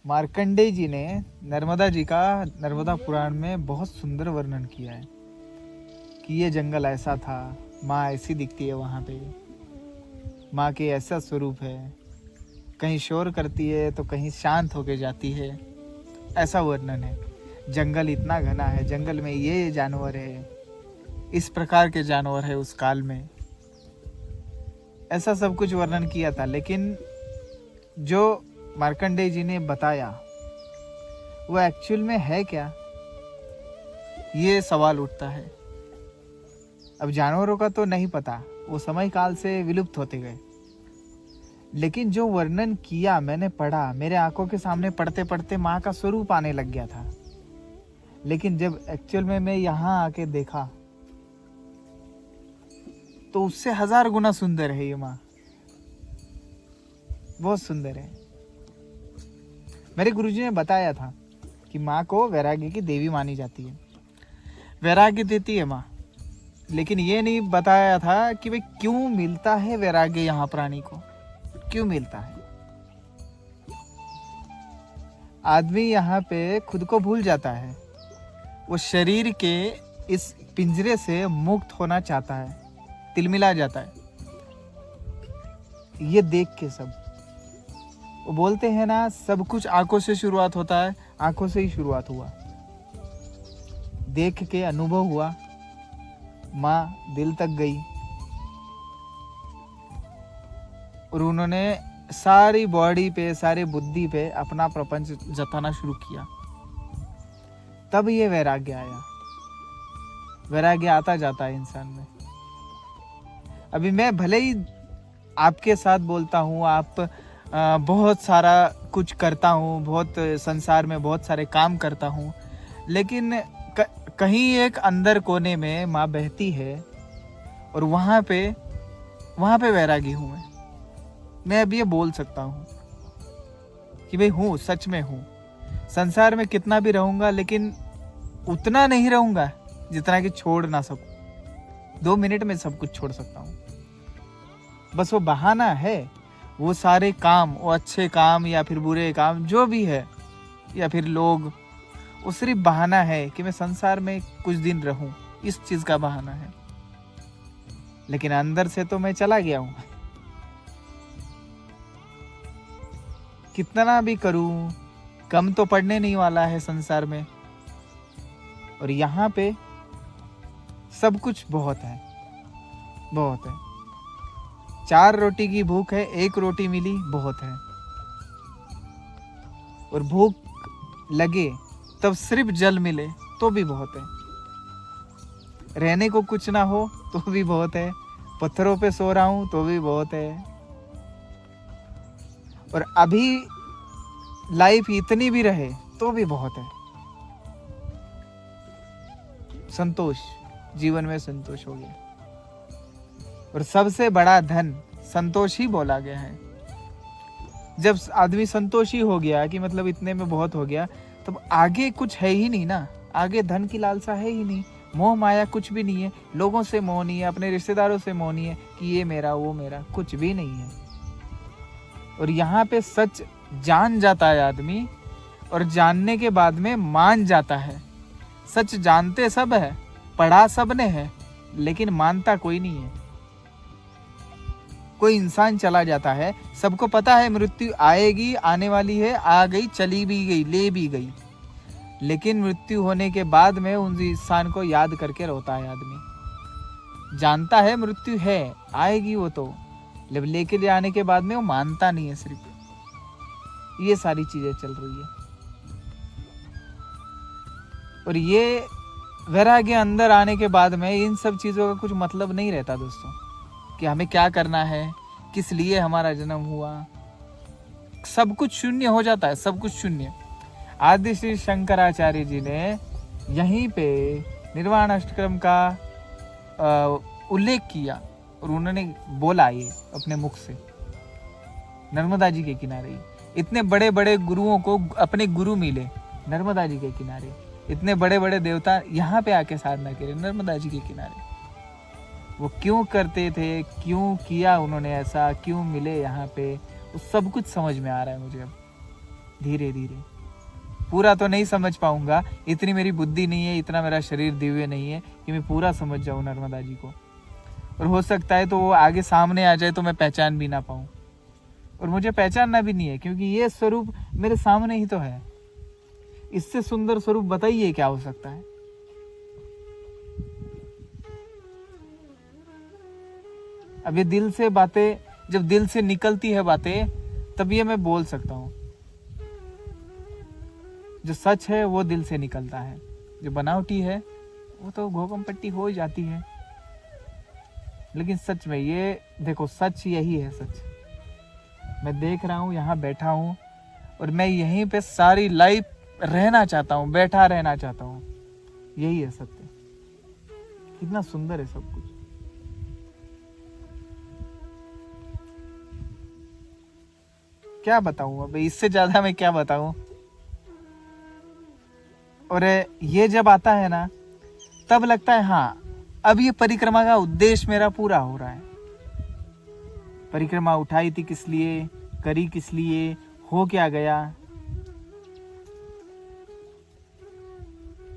मार्कंडेय जी ने नर्मदा जी का नर्मदा पुराण में बहुत सुंदर वर्णन किया है कि ये जंगल ऐसा था, माँ ऐसी दिखती है वहाँ पे, माँ के ऐसा स्वरूप है, कहीं शोर करती है तो कहीं शांत होके जाती है, ऐसा वर्णन है। जंगल इतना घना है, जंगल में ये जानवर है, इस प्रकार के जानवर है उस काल में, ऐसा सब कुछ वर्णन किया था। लेकिन जो मार्कंडेय जी ने बताया वो एक्चुअल में है क्या, ये सवाल उठता है। अब जानवरों का तो नहीं पता, वो समय काल से विलुप्त होते गए, लेकिन जो वर्णन किया मैंने पढ़ा, मेरे आंखों के सामने पढ़ते पढ़ते माँ का स्वरूप आने लग गया था। लेकिन जब एक्चुअल में मैं यहाँ आके देखा तो उससे 1000 गुना सुंदर है ये माँ, बहुत सुंदर है। मेरे गुरुजी ने बताया था कि माँ को वैराग्य की देवी मानी जाती है, वैराग्य देती है माँ। लेकिन ये नहीं बताया था कि भाई क्यों मिलता है वैराग्य यहाँ प्राणी को, क्यों मिलता है। आदमी यहाँ पे खुद को भूल जाता है, वो शरीर के इस पिंजरे से मुक्त होना चाहता है, तिलमिला जाता है। ये देख के सब वो बोलते हैं ना, सब कुछ आंखों से शुरुआत होता है, आंखों से ही शुरुआत हुआ। देख के अनुभव हुआ, माँ दिल तक गई और उन्होंने सारी बॉडी पे, सारी बुद्धि पे अपना प्रपंच जताना शुरू किया। तब ये वैराग्य आया। वैराग्य आता जाता है इंसान में। अभी मैं भले ही आपके साथ बोलता हूँ, आप बहुत सारा कुछ करता हूँ, बहुत संसार में बहुत सारे काम करता हूँ, लेकिन कहीं एक अंदर कोने में माँ बहती है और वहाँ पे वैरागी हूँ मैं अब ये बोल सकता हूँ कि भाई हूँ, सच में हूँ। संसार में कितना भी रहूँगा लेकिन उतना नहीं रहूँगा जितना कि छोड़ ना सकूँ। 2 मिनट में सब कुछ छोड़ सकता हूँ। बस वो बहाना है, वो सारे काम, वो अच्छे काम या फिर बुरे काम जो भी है, या फिर लोग, वो सिर्फ बहाना है कि मैं संसार में कुछ दिन रहूं, इस चीज का बहाना है। लेकिन अंदर से तो मैं चला गया हूं। कितना भी करूं, कम तो पड़ने नहीं वाला है संसार में। और यहाँ पे सब कुछ बहुत है, बहुत है। 4 रोटी की भूख है, 1 रोटी मिली बहुत है। और भूख लगे तब सिर्फ जल मिले तो भी बहुत है। रहने को कुछ ना हो तो भी बहुत है। पत्थरों पे सो रहा हूं तो भी बहुत है। और अभी लाइफ इतनी भी रहे तो भी बहुत है। संतोष, जीवन में संतोष हो गया। और सबसे बड़ा धन संतोष ही बोला गया है। जब आदमी संतोषी हो गया कि मतलब इतने में बहुत हो गया, तब आगे कुछ है ही नहीं ना। आगे धन की लालसा है ही नहीं, मोह माया कुछ भी नहीं है। लोगों से मोह नहीं है, अपने रिश्तेदारों से मोह नहीं है कि ये मेरा वो मेरा, कुछ भी नहीं है। और यहाँ पे सच जान जाता है आदमी, और जानने के बाद में मान जाता है। सच जानते सब है, पढ़ा सब ने है, लेकिन मानता कोई नहीं है। कोई इंसान चला जाता है, सबको पता है मृत्यु आएगी, आने वाली है, आ गई, चली भी गई, ले भी गई, लेकिन मृत्यु होने के बाद में उस इंसान को याद करके रोता है आदमी। जानता है मृत्यु है, आएगी वो तो, लेके जाने के बाद में वो मानता नहीं है। सिर्फ ये सारी चीजें चल रही है। और ये वैराग्य अंदर आने के बाद में इन सब चीजों का कुछ मतलब नहीं रहता दोस्तों, कि हमें क्या करना है, किस लिए हमारा जन्म हुआ। सब कुछ शून्य हो जाता है, सब कुछ शून्य। आदि श्री शंकराचार्य जी ने यहीं पे निर्वाण अष्टक्रम का उल्लेख किया और उन्होंने बोला ये अपने मुख से, नर्मदा जी के किनारे। इतने बड़े बड़े गुरुओं को अपने गुरु मिले नर्मदा जी के किनारे। इतने बड़े बड़े देवता यहाँ पे आके साधना करे नर्मदा जी के किनारे। वो क्यों करते थे, क्यों किया उन्होंने ऐसा, क्यों मिले यहाँ पे, वो सब कुछ समझ में आ रहा है मुझे अब। धीरे धीरे। पूरा तो नहीं समझ पाऊंगा, इतनी मेरी बुद्धि नहीं है, इतना मेरा शरीर दिव्य नहीं है कि मैं पूरा समझ जाऊं नर्मदा जी को। और हो सकता है तो वो आगे सामने आ जाए तो मैं पहचान भी ना पाऊं, और मुझे पहचानना भी नहीं है, क्योंकि ये स्वरूप मेरे सामने ही तो है। इससे सुंदर स्वरूप बताइए क्या हो सकता है। अब ये दिल से बातें, जब दिल से निकलती है बातें, तब ये मैं बोल सकता हूं। जो सच है वो दिल से निकलता है, जो बनावटी है वो तो घोकम पट्टी हो जाती है। लेकिन सच में ये देखो, सच यही है। सच मैं देख रहा हूँ, यहाँ बैठा हूँ, और मैं यहीं पे सारी लाइफ रहना चाहता हूँ, बैठा रहना चाहता हूँ। यही है सत्य। कितना सुंदर है सब कुछ। क्या बताऊं, अब इससे ज्यादा मैं क्या बताऊं। और ये जब आता है ना, तब लगता है हाँ, अब ये परिक्रमा का उद्देश्य मेरा पूरा हो रहा है। परिक्रमा उठाई थी किस लिए, करी किस लिए, हो क्या गया।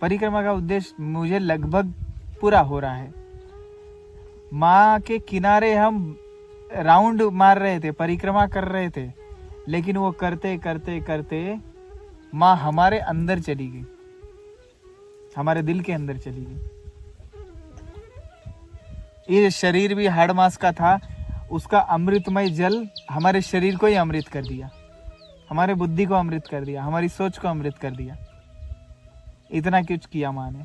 परिक्रमा का उद्देश्य मुझे लगभग पूरा हो रहा है। माँ के किनारे हम राउंड मार रहे थे, परिक्रमा कर रहे थे, लेकिन वो करते करते करते माँ हमारे अंदर चली गई, हमारे दिल के अंदर चली गई। ये शरीर भी हाड़ मास का था, उसका अमृतमय जल हमारे शरीर को ही अमृत कर दिया, हमारे बुद्धि को अमृत कर दिया, हमारी सोच को अमृत कर दिया। इतना कुछ किया माँ ने।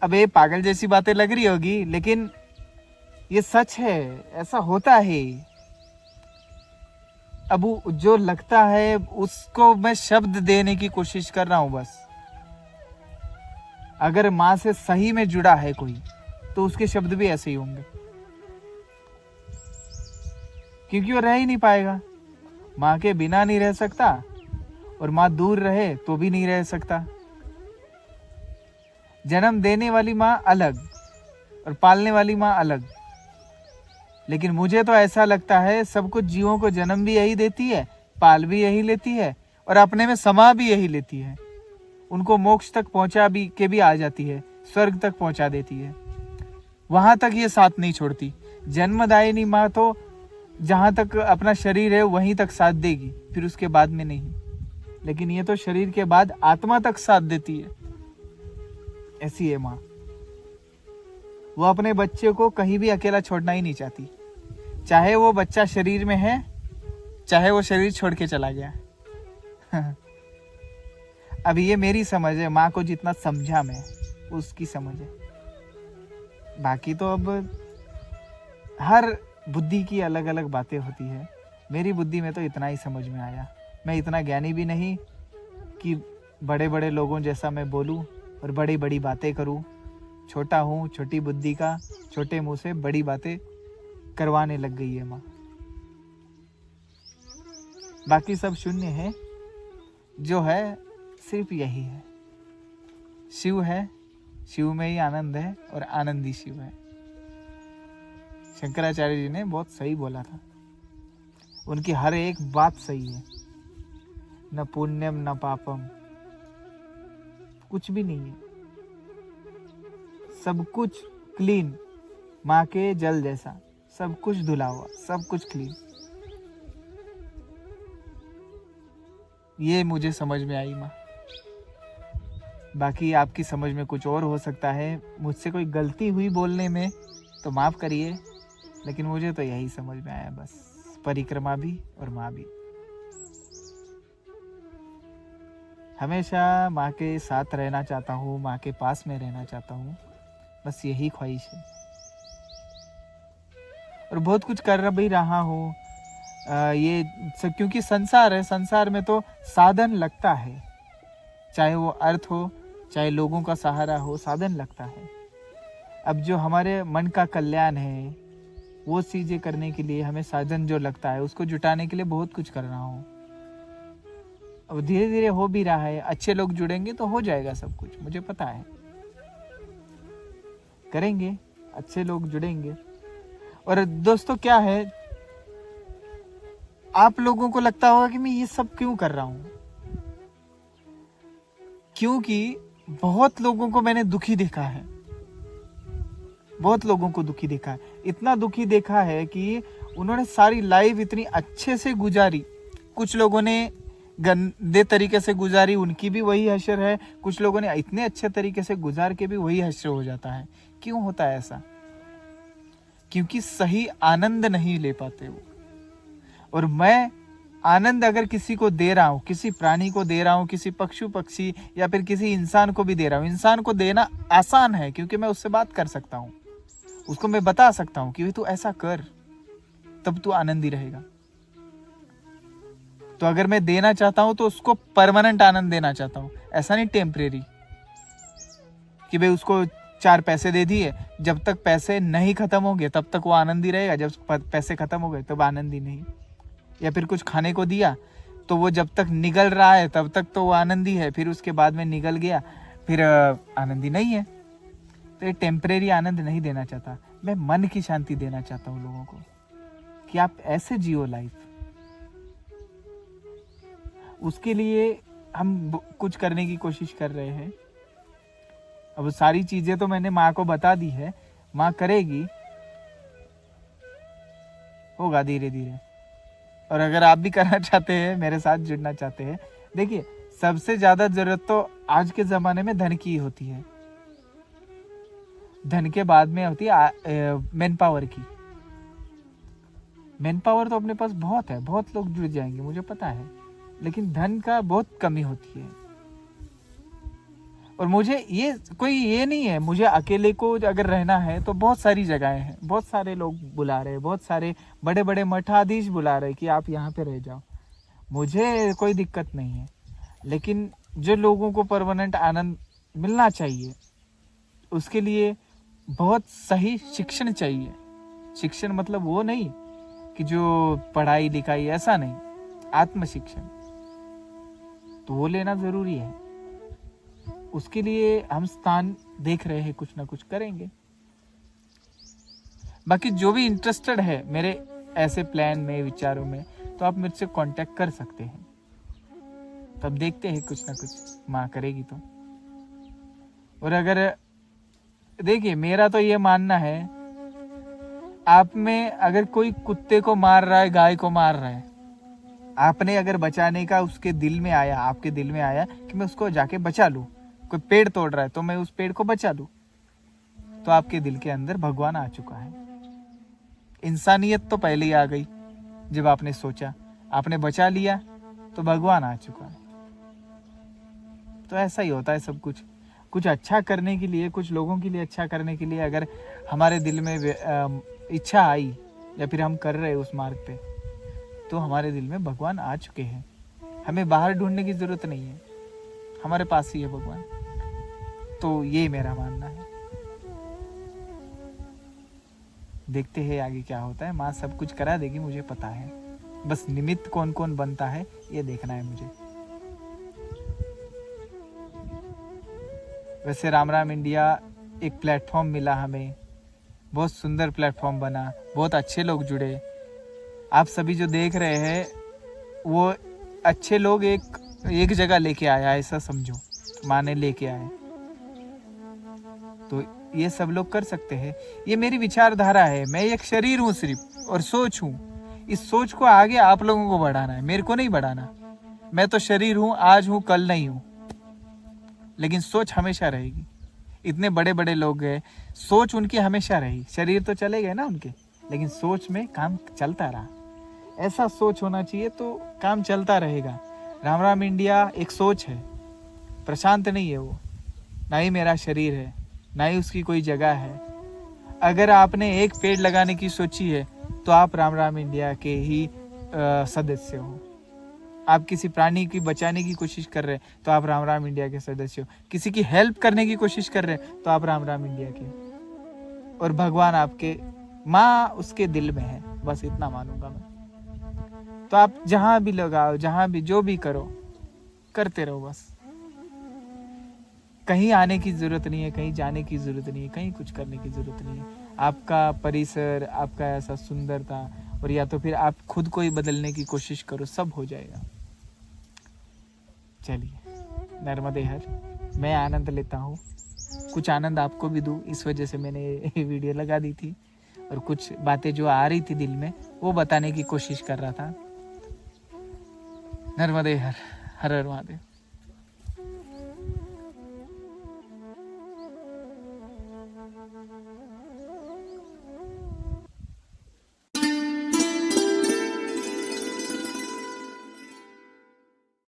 अब ये पागल जैसी बातें लग रही होगी, लेकिन ये सच है, ऐसा होता है। अब जो लगता है उसको मैं शब्द देने की कोशिश कर रहा हूं बस। अगर माँ से सही में जुड़ा है कोई, तो उसके शब्द भी ऐसे ही होंगे, क्योंकि वो रह ही नहीं पाएगा। माँ के बिना नहीं रह सकता, और माँ दूर रहे तो भी नहीं रह सकता। जन्म देने वाली माँ अलग और पालने वाली माँ अलग। लेकिन मुझे तो ऐसा लगता है सब कुछ जीवों को जन्म भी यही देती है, पाल भी यही लेती है, और अपने में समा भी यही लेती है। उनको मोक्ष तक पहुंचा भी के भी आ जाती है, स्वर्ग तक पहुंचा देती है। वहां तक ये साथ नहीं छोड़ती। जन्मदायिनी माँ तो जहां तक अपना शरीर है वहीं तक साथ देगी, फिर उसके बाद में नहीं। लेकिन ये तो शरीर के बाद आत्मा तक साथ देती है। ऐसी है माँ। वो अपने बच्चे को कहीं भी अकेला छोड़ना ही नहीं चाहती, चाहे वो बच्चा शरीर में है, चाहे वो शरीर छोड़ के चला गया। अब ये मेरी समझ है, माँ को जितना समझा मैं, उसकी समझ है। बाकी तो अब हर बुद्धि की अलग अलग बातें होती है। मेरी बुद्धि में तो इतना ही समझ में आया। मैं इतना ज्ञानी भी नहीं कि बड़े बड़े लोगों जैसा मैं बोलूं और बड़ी बड़ी बातें करूं। छोटा हूं, छोटी बुद्धि का, छोटे मुंह से बड़ी बातें करवाने लग गई है माँ। बाकी सब शून्य है, जो है सिर्फ यही है। शिव है, शिव में ही आनंद है, और आनंद ही शिव है। शंकराचार्य जी ने बहुत सही बोला था। उनकी हर एक बात सही है। न पुण्यम न पापम, कुछ भी नहीं है, सब कुछ क्लीन, माँ के जल जैसा, सब कुछ धुला हुआ, सब कुछ क्लीन। ये मुझे समझ में आई माँ। बाकी आपकी समझ में कुछ और हो सकता है। मुझसे कोई गलती हुई बोलने में तो माफ करिए, लेकिन मुझे तो यही समझ में आया बस। परिक्रमा भी और माँ भी। हमेशा माँ के साथ रहना चाहता हूँ, माँ के पास में रहना चाहता हूँ, बस यही ख्वाहिश है। और बहुत कुछ कर भी रहा हूँ। ये क्योंकि संसार है, संसार में तो साधन लगता है, चाहे वो अर्थ हो, चाहे लोगों का सहारा हो, साधन लगता है। अब जो हमारे मन का कल्याण है, वो चीजें करने के लिए हमें साधन जो लगता है, उसको जुटाने के लिए बहुत कुछ कर रहा हूँ। अब धीरे धीरे हो भी रहा है। अच्छे लोग जुड़ेंगे तो हो जाएगा सब कुछ, मुझे पता है। करेंगे, अच्छे लोग जुड़ेंगे। और दोस्तों क्या है, आप लोगों को लगता होगा कि मैं ये सब क्यों कर रहा हूं, क्योंकि बहुत लोगों को मैंने दुखी देखा है, बहुत लोगों को दुखी देखा है। इतना दुखी देखा है कि उन्होंने सारी लाइफ इतनी अच्छे से गुजारी, कुछ लोगों ने गंदे तरीके से गुजारी, उनकी भी वही हश्र है, कुछ लोगों ने इतने अच्छे तरीके से गुजार के भी वही हश्र हो जाता है। क्यों होता है ऐसा? क्योंकि सही आनंद नहीं ले पाते वो। और मैं आनंद अगर किसी को दे रहा हूं, किसी प्राणी को दे रहा हूं, किसी पशु पक्षी या फिर किसी इंसान को भी दे रहा हूं, इंसान को देना आसान है क्योंकि मैं उससे बात कर सकता हूं, उसको मैं बता सकता हूं कि तू ऐसा कर, तब तू आनंदी रहेगा। तो अगर मैं देना चाहता हूं तो उसको परमानेंट आनंद देना चाहता हूं, ऐसा नहीं टेम्परेरी कि भाई उसको 4 पैसे दे दिए, जब तक पैसे नहीं खत्म होंगे तब तक वो आनंदी रहेगा, जब पैसे खत्म हो गए तब आनंदी नहीं। या फिर कुछ खाने को दिया तो वो जब तक निगल रहा है तब तक तो वो आनंदी है, फिर उसके बाद में निगल गया फिर आनंदी नहीं है। तो ये टेम्परेरी आनंद नहीं देना चाहता, मैं मन की शांति देना चाहता हूँ लोगों को कि आप ऐसे जियो लाइफ। उसके लिए हम कुछ करने की कोशिश कर रहे हैं। अब सारी चीजें तो मैंने माँ को बता दी है, माँ करेगी, होगा धीरे धीरे। और अगर आप भी करना चाहते हैं, मेरे साथ जुड़ना चाहते हैं, देखिए सबसे ज्यादा जरूरत तो आज के जमाने में धन की होती है, धन के बाद में होती है मैन पावर की। मैन पावर तो अपने पास बहुत है, बहुत लोग जुड़ जाएंगे मुझे पता है, लेकिन धन का बहुत कमी होती है। और मुझे ये नहीं है, मुझे अकेले को अगर रहना है तो बहुत सारी जगहें हैं, बहुत सारे लोग बुला रहे हैं, बहुत सारे बड़े बड़े मठाधीश बुला रहे हैं कि आप यहाँ पे रह जाओ, मुझे कोई दिक्कत नहीं है। लेकिन जो लोगों को परमानेंट आनंद मिलना चाहिए उसके लिए बहुत सही शिक्षण चाहिए। शिक्षण मतलब वो नहीं कि जो पढ़ाई लिखाई, ऐसा नहीं, आत्मशिक्षण तो वो लेना जरूरी है। उसके लिए हम स्थान देख रहे हैं, कुछ ना कुछ करेंगे। बाकी जो भी इंटरेस्टेड है मेरे ऐसे प्लान में, विचारों में, तो आप मेरे से कांटेक्ट कर सकते हैं। तब देखते हैं कुछ ना कुछ माँ करेगी तो। और अगर देखिए मेरा तो ये मानना है, आप में अगर कोई कुत्ते को मार रहा है, गाय को मार रहा है, आपने अगर बचाने का उसके दिल में आया, आपके दिल में आया कि मैं उसको जाके बचा लूं, कोई पेड़ तोड़ रहा है तो मैं उस पेड़ को बचा लूं, तो आपके दिल के अंदर भगवान आ चुका है। इंसानियत तो पहले ही आ गई, जब आपने सोचा, आपने बचा लिया तो भगवान आ चुका है। तो ऐसा ही होता है सब कुछ। कुछ अच्छा करने के लिए, कुछ लोगों के लिए अच्छा करने के लिए अगर हमारे दिल में इच्छा आई या फिर हम कर रहे उस मार्ग पे, तो हमारे दिल में भगवान आ चुके हैं। हमें बाहर ढूंढने की जरूरत नहीं है, हमारे पास ही है भगवान। तो ये मेरा मानना है। देखते हैं आगे क्या होता है। माँ सब कुछ करा देगी, मुझे पता है, बस निमित्त कौन कौन बनता है ये देखना है मुझे। वैसे राम राम इंडिया एक प्लेटफॉर्म मिला हमें, बहुत सुंदर प्लेटफॉर्म बना, बहुत अच्छे लोग जुड़े। आप सभी जो देख रहे हैं वो अच्छे लोग एक जगह लेके आया, ऐसा समझो, माने लेके आए। तो ये सब लोग कर सकते हैं। ये मेरी विचारधारा है, मैं एक शरीर हूँ सिर्फ, और सोच हूँ। इस सोच को आगे आप लोगों को बढ़ाना है, मेरे को नहीं बढ़ाना। मैं तो शरीर हूँ, आज हूँ कल नहीं हूँ, लेकिन सोच हमेशा रहेगी। इतने बड़े बड़े लोग गए, सोच उनकी हमेशा रही। शरीर तो चले गए ना उनके, लेकिन सोच में काम चलता रहा। ऐसा सोच होना चाहिए तो काम चलता रहेगा। राम राम इंडिया एक सोच है, प्रशांत नहीं है वो, ना ही मेरा शरीर है, ना ही उसकी कोई जगह है। अगर आपने एक पेड़ लगाने की सोची है तो आप राम राम इंडिया के ही सदस्य हो। आप किसी प्राणी की बचाने की कोशिश कर रहे हैं तो आप राम राम इंडिया के सदस्य हो। किसी की हेल्प करने की कोशिश कर रहे हैं तो आप राम राम इंडिया के। और भगवान आपके, माँ उसके दिल में है, बस इतना मानूंगा मैं। तो आप जहां भी लगाओ, जहां भी जो भी करो, करते रहो बस। कहीं आने की जरूरत नहीं है, कहीं जाने की जरूरत नहीं है, कहीं कुछ करने की जरूरत नहीं है। आपका परिसर, आपका ऐसा सुंदरता और या तो फिर आप खुद को ही बदलने की कोशिश करो, सब हो जाएगा। चलिए, नर्मदे हर। मैं आनंद लेता हूँ, कुछ आनंद आपको भी दूँ, इस वजह से मैंने ये वीडियो लगा दी थी। और कुछ बातें जो आ रही थी दिल में वो बताने की कोशिश कर रहा था। नर्मदे हर, हर हर महादेव।